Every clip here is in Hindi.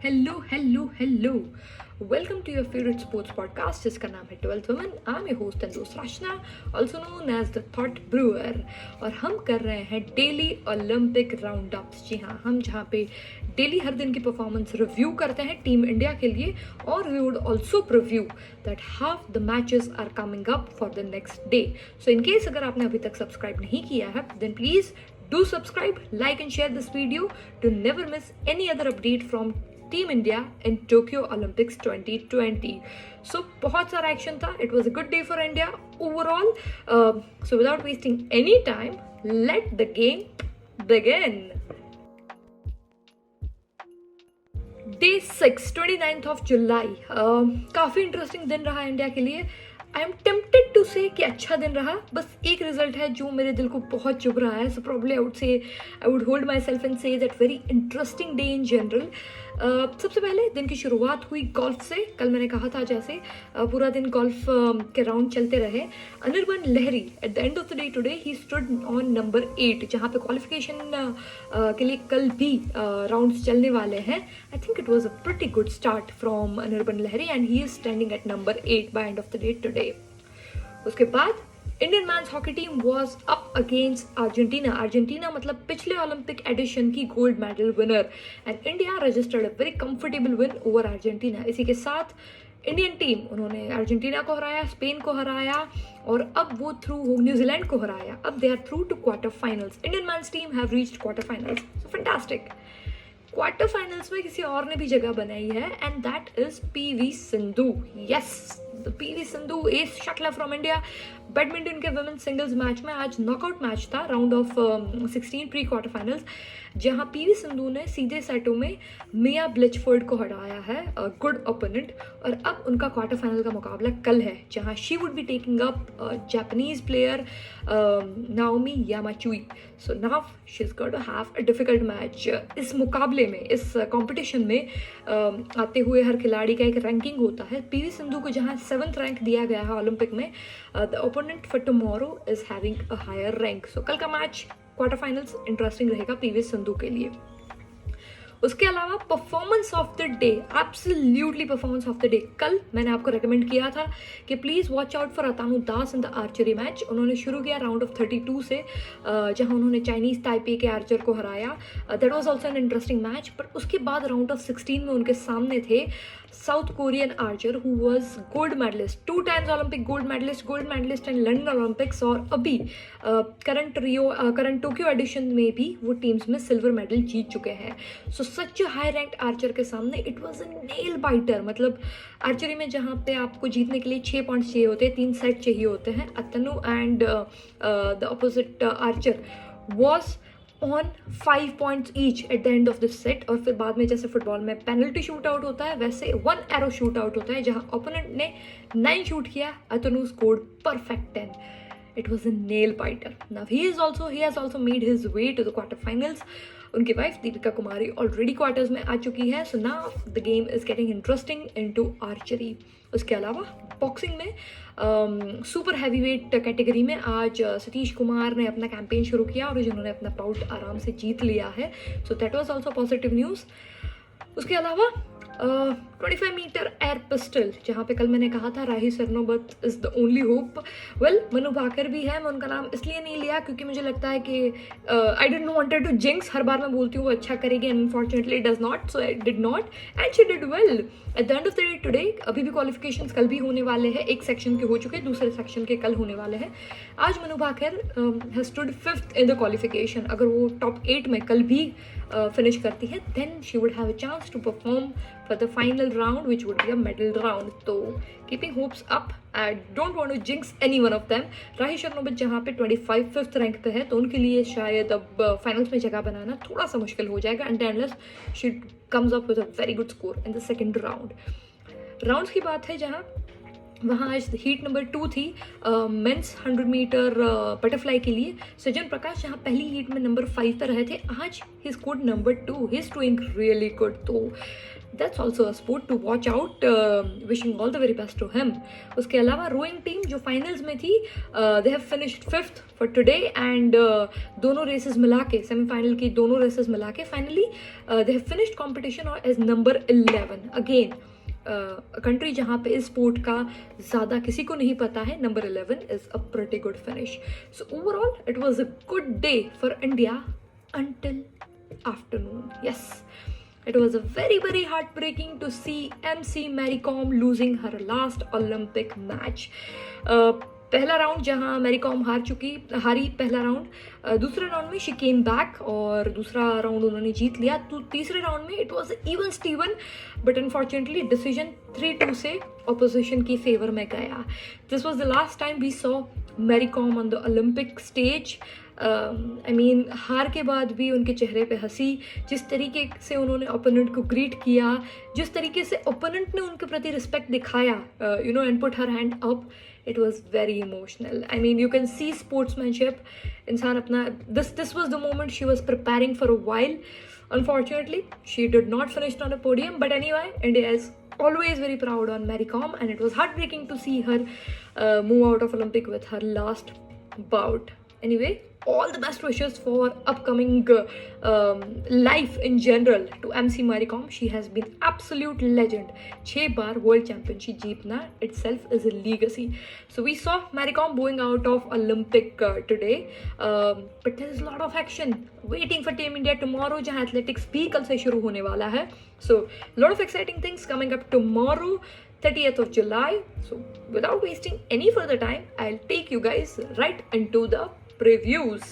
Hello welcome to your favourite sports podcast जिसका नाम है 12th woman. I am your host and दोस्त Rachna, also known as the thought brewer. और हम कर रहे हैं डेली ओलंपिक राउंड अप्स। जी हाँ, हम जहाँ पे डेली हर दिन की परफॉर्मेंस रिव्यू करते हैं टीम इंडिया के लिए, और we would also preview that how the matches are coming up for the next day. So in case अगर आपने अभी तक सब्सक्राइब नहीं किया है, then please do subscribe, like and share this video to never miss any other update from Team India in Tokyo Olympics 2020. So बहुत सारा एक्शन था. It was a good day for India overall. So without wasting any time, let the game begin. Day 6, 29th of July. काफ़ी इंटरेस्टिंग दिन रहा इंडिया के लिए. आई एम टेम्पटेड टू से कि अच्छा दिन रहा. बस एक रिजल्ट है जो मेरे दिल को बहुत चुभ रहा है. So probably I would hold my self and say that very interesting day in general. सबसे पहले दिन की शुरुआत हुई गोल्फ से. कल मैंने कहा था जैसे पूरा दिन गोल्फ के राउंड चलते रहे. Anirban Lahiri at the end of the day today he stood on number 8, जहाँ पे क्वालिफिकेशन के लिए कल भी राउंड्स चलने वाले हैं. I think it was a pretty good start from Anirban Lahiri and he is standing at number 8 by end of the day today. उसके बाद Indian men's hockey team was up against Argentina. Argentina मतलब पिछले ओलंपिक एडिशन की gold medal winner, and India registered a very comfortable win over Argentina. इसी के साथ इंडियन टीम, उन्होंने अर्जेंटीना को हराया, स्पेन को हराया, और अब वो थ्रू हो न्यूजीलैंड को हराया. अब they are through to quarter finals. Indian men's team have reached quarter finals. So fantastic. Quarter finals में किसी और ने भी जगह बनाई है, and that is PV Sindhu. Yes, PV Sindhu as shuttler from India. Badminton के वुमेन सिंगल्स मैच में आज नॉकआउट मैच था, round of 16 pre quarter finals, जहां पीवी सिंधु ने सीधे सेटों में मिया ब्लिचफोर्ड को हराया है, गुड ओपोनेंट. और अब उनका क्वार्टर फाइनल का मुकाबला कल है, जहां she would be taking up Japanese player Naomi Yamaguchi. So now she is going to have a difficult match. इस मुकाबले में, इस कंपटीशन में आते हुए हर खिलाड़ी का एक रैंकिंग होता है. पीवी सिंधु को जहां 7th रैंक दिया गया है ओलंपिक में, the opponent for tomorrow is having a higher rank. So कल का मैच क्वार्टर फाइनल्स इंटरेस्टिंग रहेगा पीवी सिंधु के लिए. उसके अलावा performance of the day, absolutely performance of the day. कल मैंने आपको रेकमेंड किया था कि please watch out for Atanu Das in the archery match. उन्होंने शुरू किया राउंड ऑफ 32 से, जहां उन्होंने चाइनीज ताइपे के आर्चर को हराया. That was also an interesting match. पर उसके बाद राउंड ऑफ 16 में उनके सामने थे South Korean archer who was gold medallist, 2 times Olympic gold medallist in London Olympics, और अभी करंट टोक्यो एडिशन में भी वो टीम्स में सिल्वर मेडल जीत चुके हैं. सो सच हाई रैंक्ड आर्चर के सामने it was a nail biter. मतलब आर्चरी में जहाँ पे आपको जीतने के लिए 6 पॉइंट्स चाहिए होते हैं, 3 सेट चाहिए होते हैं, Atanu and the opposite archer was on 5 points each at the end of this set. और फिर बाद में जैसे फुटबॉल में पेनल्टी शूट आउट होता है, वैसे 1 arrow शूट आउट होता है, जहाँ ओपोनेंट ने 9 शूट किया, अतनु scored perfect 10. It was a nail biter. Now he has also made his way to the quarterfinals. उनकी wife Deepika Kumari already quarters में आ चुकी है. So now the game is getting interesting into archery. उसके अलावा बॉक्सिंग में सुपर हैवी वेट कैटेगरी में आज सतीश कुमार ने अपना कैंपेन शुरू किया, और जिन्होंने अपना बाउट आराम से जीत लिया है. So that was also positive news. उसके अलावा 25 मीटर एयर पिस्टल, जहाँ पे कल मैंने कहा था Rahi Sarnobat is the only hope. Well, Manu Bhaker भी है. मैं उनका नाम इसलिए नहीं लिया क्योंकि मुझे लगता है कि I didn't wanted to jinx. हर बार मैं बोलती हूँ वो अच्छा करेगी, and unfortunately does not. So I did not, and she did well at the end of the day today. अभी भी क्वालिफिकेशंस कल भी होने वाले हैं. एक सेक्शन के हो चुके, दूसरे सेक्शन के कल होने वाले हैं. आज Manu Bhaker has stood 5th in the qualification. अगर वो टॉप 8 में कल भी फिनिश करती है, then she would have a chance to perform for the final round which would be a medal round. तो keeping hopes up. I don't want to jinx any one of them. Rahi Sarnobat जहाँ पे 25 5th रैंक पे है, तो उनके लिए शायद अब फाइनल्स में जगह बनाना थोड़ा सा मुश्किल हो जाएगा, unless she comes up with a very good score in the second round. Rounds की बात है जहाँ वहाँ आज हीट नंबर 2 थी मेंस 100 मीटर बटरफ्लाई के लिए. सृजन प्रकाश जहाँ पहली हीट में नंबर 5 पर रहे थे, आज he scored number 2. He is doing really good. तो that's also a sport to watch out, wishing all the very best to him. उसके अलावा रोइंग टीम जो फाइनल्स में थी, they have finished 5th for today and दोनों रेसेस मिला के, सेमीफाइनल की दोनों रेसेस मिला के finally they have finished competition as number 11. Again country जहाँ पे इस स्पोर्ट का ज़्यादा किसी को नहीं पता है, number 11 is a pretty good finish. So overall it was a good day for India until afternoon. Yes, it was a very heartbreaking to see MC Mary Kom losing her last Olympic match. पहला राउंड जहां मैरी कॉम हारी पहला राउंड, दूसरे राउंड में शी केम बैक और दूसरा राउंड उन्होंने जीत लिया. तो तीसरे राउंड में it was even steven, but unfortunately decision 3-2 से ऑपोजिशन की फेवर में गया. This was the last time we saw Mary Kom on the Olympic stage. I mean हार के बाद भी उनके चेहरे पे हंसी, जिस तरीके से उन्होंने ओपोनेंट को ग्रीट किया, जिस तरीके से ओपोनेंट ने उनके प्रति रिस्पेक्ट दिखाया, you know, and put her hand up, it was very emotional. I mean, you can see sportsmanship. इंसान अपना this was the moment she was preparing for a while. Unfortunately, she did not finish on a podium. But anyway, India is always very proud on Mary Kom, and it was heartbreaking to see her move out of Olympic with her last bout. Anyway, all the best wishes for upcoming life in general to MC Mary Kom. She has been absolute legend. 6 bar world championship जीतना itself is a legacy. So we saw Mary Kom going out of Olympic today, but there is a lot of action waiting for Team India tomorrow, जहाँ athletics भी कल से शुरू होने वाला है. So a lot of exciting things coming up tomorrow, 30th of July. So without wasting any further time, I'll take you guys right into the previews.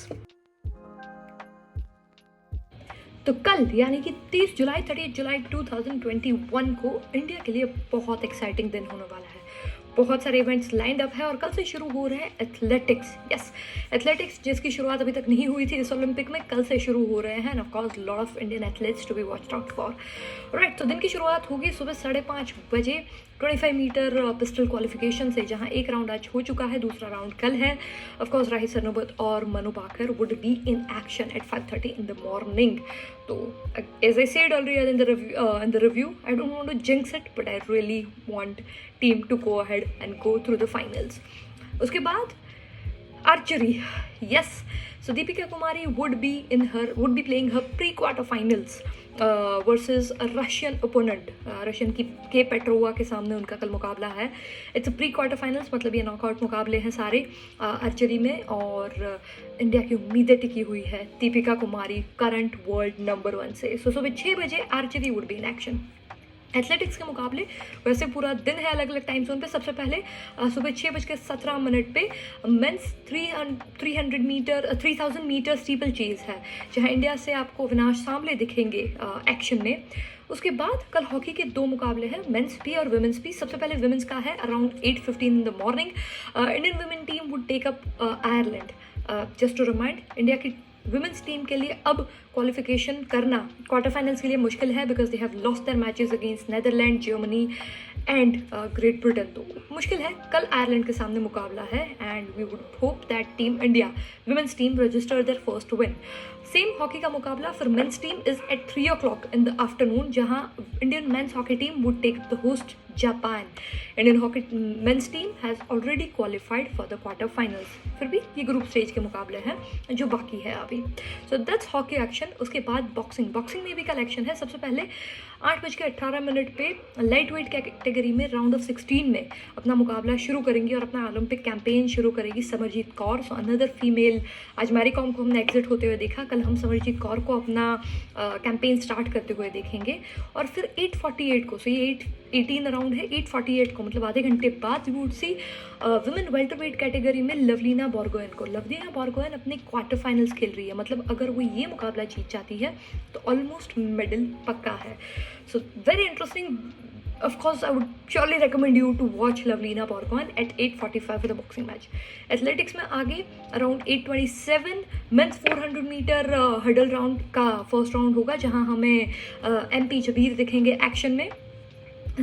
तो कल यानी कि 30 जुलाई 2021 को इंडिया के लिए बहुत एक्साइटिंग दिन होने वाला है. बहुत सारे इवेंट्स लाइंड अप है और कल से शुरू हो रहे हैं एथलेटिक्स. यस, एथलेटिक्स जिसकी शुरुआत अभी तक नहीं हुई थी इस ओलंपिक में, कल से शुरू हो रहे हैं. And of course lot of Indian athletes to be watched out for. Right, तो दिन की शुरुआत होगी सुबह 5:30 बजे 25 मीटर पिस्टल क्वालिफिकेशन से, जहां एक राउंड आज हो चुका है, दूसरा राउंड कल है. ऑफ कोर्स राही सरनोबत और Manu Bhaker would be in action at 5:30 in the morning. So as I said earlier in the review, I don't want to jinx it, but I really want team to go ahead and go through the finals. उसके बाद archery. Yes, so Deepika Kumari would be playing her pre-quarter finals versus Russian opponent, Russian की के पेट्रोवा के सामने उनका कल मुकाबला है. It's a pre quarter finals, मतलब ये नॉकआउट मुकाबले हैं सारे आर्चरी में. और इंडिया की उम्मीदें टिकी हुई है Deepika Kumari current world number 1 से. सो सुबह 6 बजे archery would be in action. Athletics के मुकाबले वैसे पूरा दिन है अलग अलग टाइम जोन पे. सबसे पहले सुबह 6:17 पे men's 300 metre 3000 metre steeplechase है, जहां इंडिया से आपको विनाश सांबले दिखेंगे एक्शन में. उसके बाद कल हॉकी के 2 मुकाबले हैं, मेंस भी और वुमेंस भी. सबसे पहले वुमेंस का है around 8:15 in the morning. Indian women team would take up Ireland. Just to remind, India की वुमेंस टीम के लिए अब क्वालिफिकेशन करना क्वार्टर फाइनल्स के लिए मुश्किल है, because they have lost their matches against Netherland, Germany and Great Britain. तो मुश्किल है. कल आयरलैंड के सामने मुकाबला है and we would hope that team India women's team register their first win. Same hockey का मुकाबला for men's team is at 3 o'clock in the afternoon, जहां Indian men's hockey team would take the host Japan. Indian hockey men's team has already qualified for the quarter finals. फिर भी ये ग्रुप स्टेज के मुकाबले हैं जो बाकी है अभी. So that's hockey action. उसके बाद बॉक्सिंग में भी कल एक्शन है. सबसे पहले 8:18 पे लाइट वेट कैटेगरी में राउंड ऑफ 16 में अपना मुकाबला शुरू करेंगी और अपना ओलंपिक कैंपेन शुरू करेगी Samarjeet Kaur. So another female. आज मैरी कॉम को हमने एग्जिट होते हुए देखा, कल हम समरजीत कौर को अपना कैंपेन स्टार्ट करते हुए देखेंगे. और फिर 8:48 को, सो ये 8:18 राउंड है, 8:48 को मतलब आधे घंटे बाद we would see women welterweight category में लवलीना बोर्गोहेन को. लवलीना बोर्गोहेन अपने क्वार्टर फाइनल्स खेल रही है, मतलब अगर वो ये मुकाबला जीत जाती है तो ऑलमोस्ट मेडल पक्का है. So very interesting. Of course, I would surely recommend you to watch Lavlina Borgohain at 8:45 for the boxing match. Athletics में आगे around 8:27 men's 400 metre hurdle round का फर्स्ट राउंड होगा, जहां हमें MP जबीर दिखेंगे एक्शन में.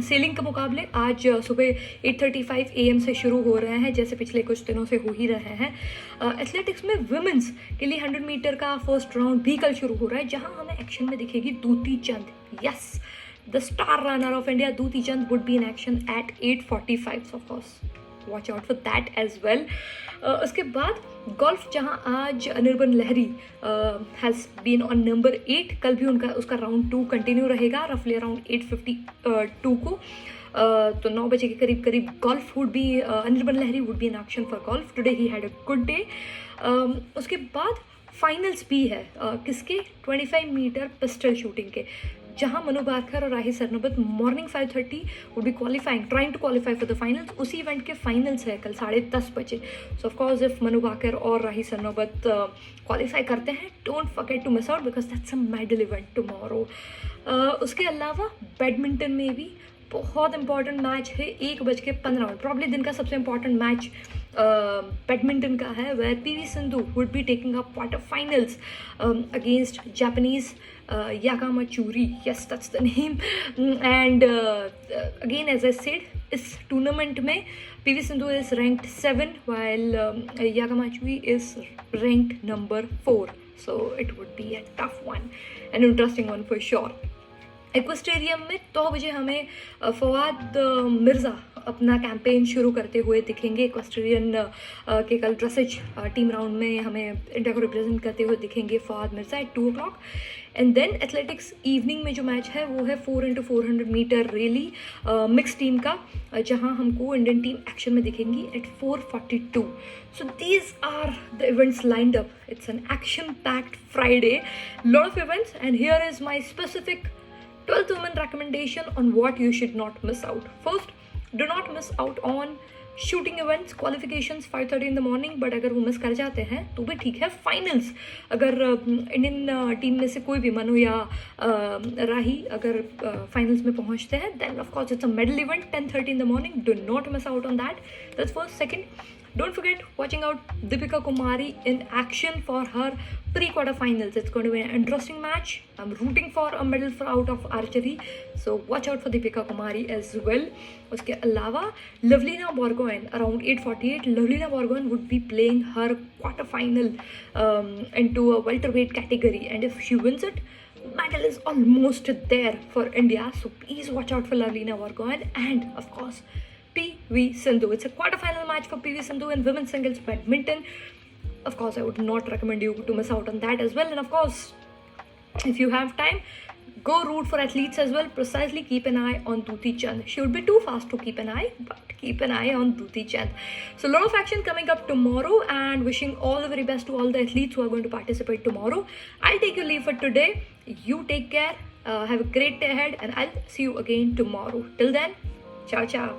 सेलिंग के मुकाबले आज सुबह 8:35 AM से शुरू हो रहे हैं, जैसे पिछले कुछ दिनों से हो ही रहे हैं. एथलेटिक्स में वुमेंस के लिए 100 मीटर का फर्स्ट राउंड भी कल शुरू हो रहा है, जहां हमें एक्शन में दिखेगी Dutee Chand. Yes, The star runner of India, Duti Chand, would be in action at 8:45. So of course, watch out for that as well. उसके बाद गोल्फ जहां आज अनिर्बन लहरी हैज़ बीन ऑन नंबर 8, कल भी उसका राउंड 2 कंटिन्यू रहेगा रफली अराउंड 8:52 को. तो 9 बजे के करीब करीब golf would be Anirban Lahiri would be in action for golf today. He had a good day. उसके बाद फाइनल्स भी है किसके 25 मीटर पिस्टल शूटिंग के, जहां मनु बारकर और Rahi Sarnobat morning 5:30 would be trying to qualify for the finals. उसी इवेंट के फाइनल्स है कल 10:30 बजे. So of course if Manu Bhaker और राही सरनोबत क्वालिफाई करते हैं, don't forget to miss out because that's a medal event tomorrow. उसके अलावा बैडमिंटन में भी बहुत इंपॉर्टेंट मैच है 1:15. प्रॉब्ली दिन का सबसे इंपॉर्टेंट मैच बैडमिंटन का है, where PV Sindhu would be taking up quarter finals against Japanese याकामाचूरी. Yes, that's the name. And again as I said, इस टूर्नामेंट में PV Sindhu is ranked 7 while याकामाचूरी is ranked number 4. So it would be a tough one, an interesting one for sure. एक्वेस्टेरियम में 2 बजे हमें फवाद मिर्ज़ा अपना कैंपेन शुरू करते हुए दिखेंगे. एक्वेस्टेरियन के कल ड्रेसेज टीम राउंड में हमें इंडिया को रिप्रेजेंट करते हुए दिखेंगे Fouaad Mirza at 2 o'clock. And then athletics evening में जो मैच है वो है 4x400 मीटर रेली मिक्स टीम का, जहां हमको इंडियन टीम एक्शन में दिखेंगी eight 4:42. So these are the events lined up. It's an action-packed Friday, lot of events, and here is my specific 12th women recommendation on what you should not miss out. First, do not miss out on shooting events, qualifications 5:30 in the morning. but अगर वो मिस कर जाते हैं तो भी ठीक है. फाइनल्स अगर इंडियन टीम में से कोई भी मनु या राही अगर फाइनल्स में पहुंचते हैं, then of course it's a medal event 10:30 in the morning. Do not miss out on that. That's first. Second, don't forget watching out Deepika Kumari in action for her pre-quarter finals. It's going to be an interesting match. I'm rooting for a medal out of archery, so watch out for Deepika Kumari as well. उसके अलावा Lovlina Borgohain around 8:48. Lovlina Borgohain would be playing her quarter final into a welterweight category, and if she wins it, medal is almost there for India. So please watch out for Lovlina Borgohain. And of course, PV Sindhu. It's a quarter-final match for PV Sindhu in women's singles badminton. Of course, I would not recommend you to miss out on that as well. And of course, if you have time, go root for athletes as well. Precisely keep an eye on Duti Chand. She would be too fast to keep an eye, but keep an eye on Duti Chand. So a lot of action coming up tomorrow, and wishing all the very best to all the athletes who are going to participate tomorrow. I'll take your leave for today. You take care. Have a great day ahead, and I'll see you again tomorrow. Till then, ciao ciao.